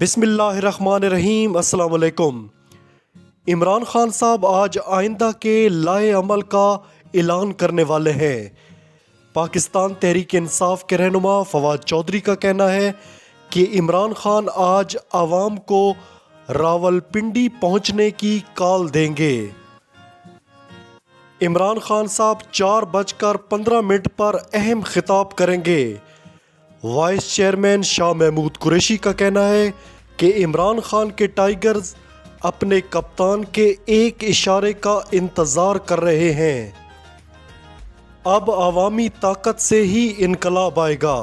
بسم اللہ الرحمن الرحیم۔ السلام علیکم۔ عمران خان صاحب آج آئندہ کے لائحہ عمل کا اعلان کرنے والے ہیں۔ پاکستان تحریک انصاف کے رہنما فواد چودھری کا کہنا ہے کہ عمران خان آج عوام کو راولپنڈی پہنچنے کی کال دیں گے۔ عمران خان صاحب 4:15 پر اہم خطاب کریں گے۔ وائس چیئرمین شاہ محمود قریشی کا کہنا ہے کہ عمران خان کے ٹائیگرز اپنے کپتان کے ایک اشارے کا انتظار کر رہے ہیں۔ اب عوامی طاقت سے ہی انقلاب آئے گا۔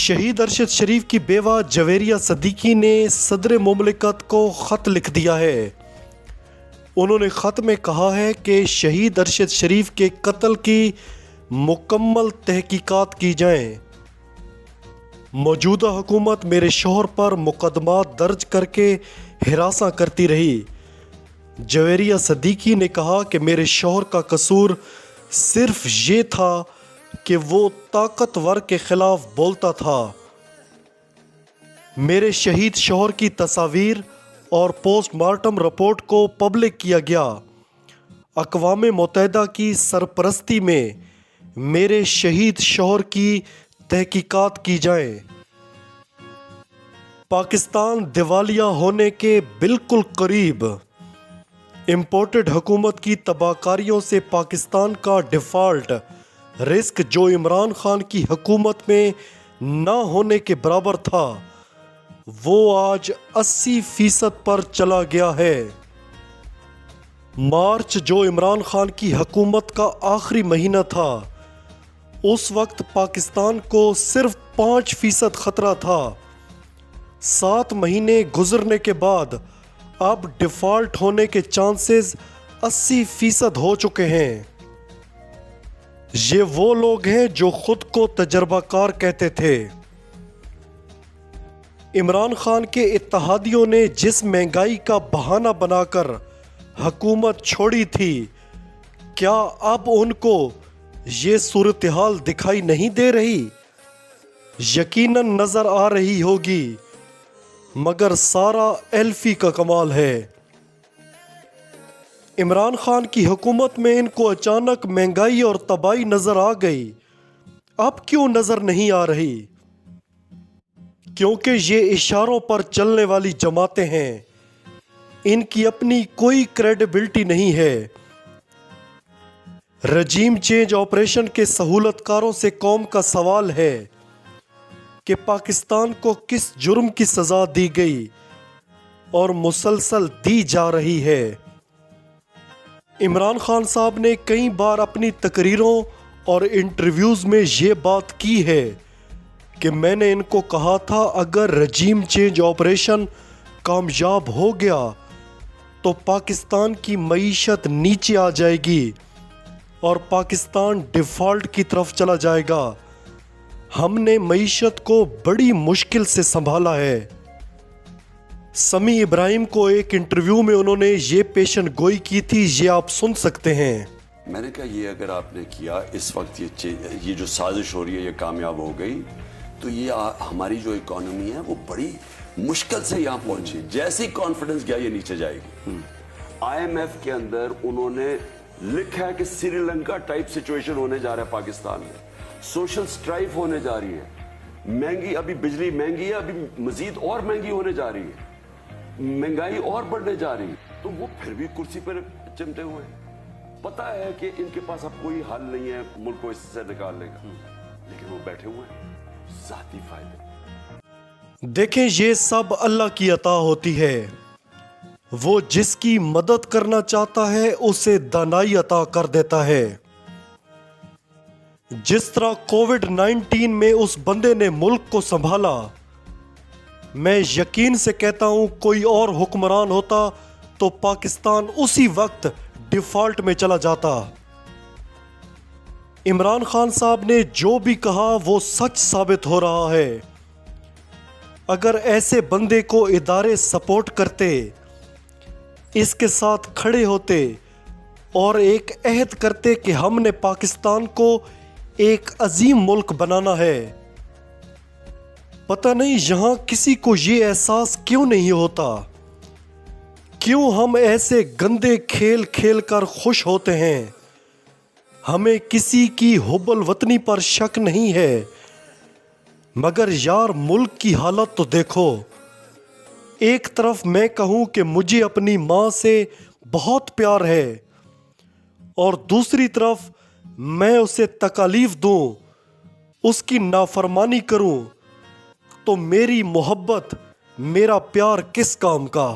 شہید ارشد شریف کی بیوہ جویریہ صدیقی نے صدر مملکت کو خط لکھ دیا ہے۔ انہوں نے خط میں کہا ہے کہ شہید ارشد شریف کے قتل کی مکمل تحقیقات کی جائیں۔ موجودہ حکومت میرے شوہر پر مقدمات درج کر کے ہراساں کرتی رہی۔ جویریہ صدیقی نے کہا کہ میرے شوہر کا قصور صرف یہ تھا کہ وہ طاقتور کے خلاف بولتا تھا۔ میرے شہید شوہر کی تصاویر اور پوسٹ مارٹم رپورٹ کو پبلک کیا گیا۔ اقوام متحدہ کی سرپرستی میں میرے شہید شوہر کی تحقیقات کی جائیں۔ پاکستان دیوالیہ ہونے کے بالکل قریب۔ امپورٹڈ حکومت کی تباہ کاریوں سے پاکستان کا ڈیفالٹ رسک جو عمران خان کی حکومت میں نہ ہونے کے برابر تھا، وہ آج 80% پر چلا گیا ہے۔ مارچ جو عمران خان کی حکومت کا آخری مہینہ تھا، اس وقت پاکستان کو صرف 5% خطرہ تھا۔ 7 مہینے گزرنے کے بعد اب ڈیفالٹ ہونے کے چانسز 80% ہو چکے ہیں۔ یہ وہ لوگ ہیں جو خود کو تجربہ کار کہتے تھے۔ عمران خان کے اتحادیوں نے جس مہنگائی کا بہانہ بنا کر حکومت چھوڑی تھی، کیا اب ان کو یہ صورتحال دکھائی نہیں دے رہی؟ یقیناً نظر آ رہی ہوگی، مگر سارا ایلفی کا کمال ہے۔ عمران خان کی حکومت میں ان کو اچانک مہنگائی اور تباہی نظر آ گئی۔ اب کیوں نظر نہیں آ رہی؟ کیونکہ یہ اشاروں پر چلنے والی جماعتیں ہیں۔ ان کی اپنی کوئی کریڈیبلٹی نہیں ہے۔ رجیم چینج آپریشن کے سہولت کاروں سے قوم کا سوال ہے کہ پاکستان کو کس جرم کی سزا دی گئی اور مسلسل دی جا رہی ہے۔ عمران خان صاحب نے کئی بار اپنی تقریروں اور انٹرویوز میں یہ بات کی ہے کہ میں نے ان کو کہا تھا اگر رجیم چینج آپریشن کامیاب ہو گیا تو پاکستان کی معیشت نیچے آ جائے گی اور پاکستان ڈیفالٹ کی طرف چلا جائے گا۔ ہم نے معیشت کو بڑی مشکل سے سنبھالا ہے۔ سمیع ابراہیم کو ایک انٹرویو میں انہوں نے یہ پیشن گوئی کی تھی، یہ آپ سن سکتے ہیں۔ میں نے کہا یہ اگر آپ نے کیا اس وقت یہ جو سازش ہو رہی ہے یہ کامیاب ہو گئی تو یہ ہماری جو اکانومی ہے وہ بڑی مشکل سے یہاں پہنچی، جیسی کانفیڈنس گیا یہ نیچے جائے گی۔ آئی ایم ایف کے اندر انہوں نے لکھا ہے کہ سری لنکا ٹائپ سچویشن ہونے جا رہا ہے پاکستان میں، سوشل سٹرائف ہونے جا رہی ہے، مہنگی، ابھی بجلی مہنگی ہے، ابھی مزید اور مہنگی ہونے جا رہی ہے، مہنگائی اور بڑھنے جا رہی ہے، تو وہ پھر بھی کرسی پر چمٹے ہوئے ہیں۔ پتا ہے کہ ان کے پاس اب کوئی حل نہیں ہے ملک کو اس سے نکالنے کا، لیکن وہ بیٹھے ہوئے ہیں ذاتی فائدے۔ دیکھیں، یہ سب اللہ کی عطا ہوتی ہے۔ وہ جس کی مدد کرنا چاہتا ہے اسے دانائی عطا کر دیتا ہے۔ جس طرح کووڈ-19 میں اس بندے نے ملک کو سنبھالا، میں یقین سے کہتا ہوں کوئی اور حکمران ہوتا تو پاکستان اسی وقت ڈیفالٹ میں چلا جاتا۔ عمران خان صاحب نے جو بھی کہا وہ سچ ثابت ہو رہا ہے۔ اگر ایسے بندے کو ادارے سپورٹ کرتے، اس کے ساتھ کھڑے ہوتے اور ایک عہد کرتے کہ ہم نے پاکستان کو ایک عظیم ملک بنانا ہے، پتہ نہیں یہاں کسی کو یہ احساس کیوں نہیں ہوتا، کیوں ہم ایسے گندے کھیل کھیل کر خوش ہوتے ہیں۔ ہمیں کسی کی حب الوطنی پر شک نہیں ہے، مگر یار ملک کی حالت تو دیکھو۔ ایک طرف میں کہوں کہ مجھے اپنی ماں سے بہت پیار ہے، اور دوسری طرف میں اسے تکالیف دوں، اس کی نافرمانی کروں، تو میری محبت، میرا پیار کس کام کا؟